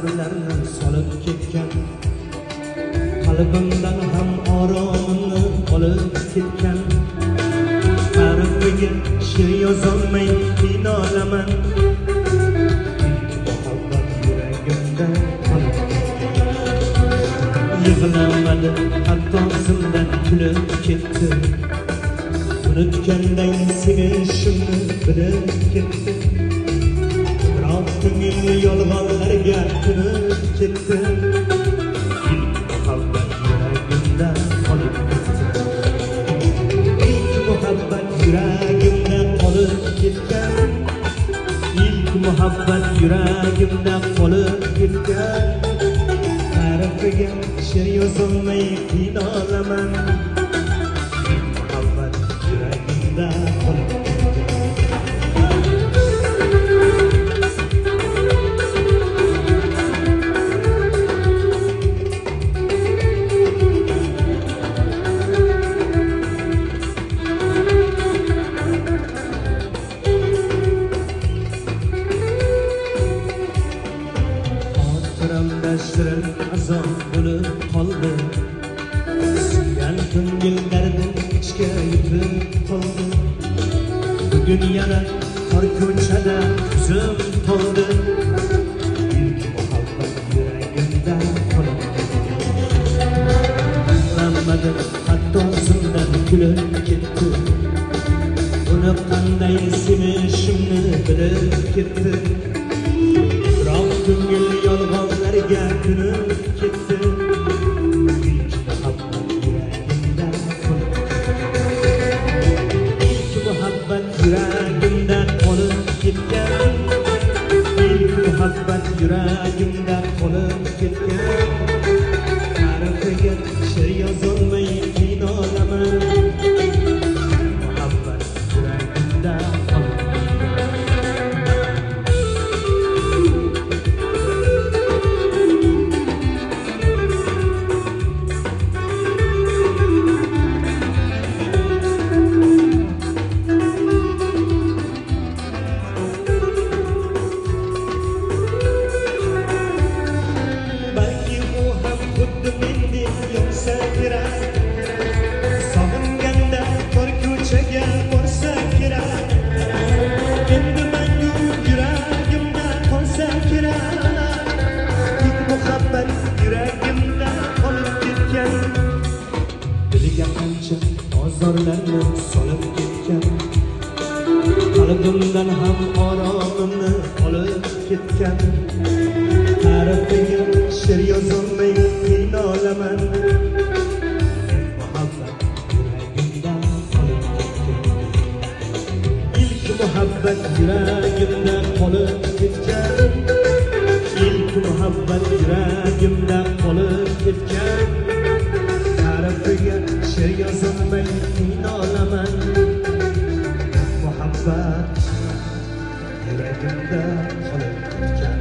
asarlarni solib ketgan, qalbimdan ham oromimni olib ketgan. Tarifiga she'r yozolmay qiynalaman, muhabbat yuragimda qolib ketgan. Yig'lamadi hatto zimdan kulib ketdi, unutganday sevishimni bilib ketdi. Biroq ko'ngil yolg'onlarga ko'nib ketdi, ilk muhabbat yuragimda qolib ketdi. Ilk muhabbat yuragimda qolib ketgan, ilk muhabbat yuragimda qolib ketgan. Tarifiga she'r yozolmay qiynalaman, muhabbat yuragimda qolib ketgan. Xotiramda shirin azob bo'lib qoldi, suygan ko'ngil dardim ichga yutib qoldi. Bugun yana qor ko'chada ko'zim to'ldi, ilk muhabbat yuragimda qolib ketdi. Yig'lamadi hatto zimdan kulib ketdi, uni qanday sevishimni bilib ketdi. Biroq ko'ngil yolg'onlarga ko'nib ketdi, ilk muhabbat yuragimda qolib ketdi. Ilk muhabbat yuragimda qolib ketgan, ilk muhabbat yuragimda qolib ketgan. Tarifiga she'r yozolmay qiynalaman, muhabbat yuragimda qolib ketgan. Balki u ham xuddi mendek yuksaltirar, sog'inganda tor ko'chaga borsa kerak. Endi mangu yuragimda qolsa kerak, ilk muhabbat yuragimda qolib ketgan. Diliga qancha ozorlarni solib ketgan, qalbimdan ham oromimni olib ketgan. Tarifiga she'r yozolmay qiynalaman, muhabbat yuragimda qolib ketgan. Ilk muhabbat yuragimda qolib ketgan, ilk muhabbat yuragimda qolib ketgan. Tarifiga she'r yozolmay qiynalaman, muhabbat yuragimda qolib ketgan.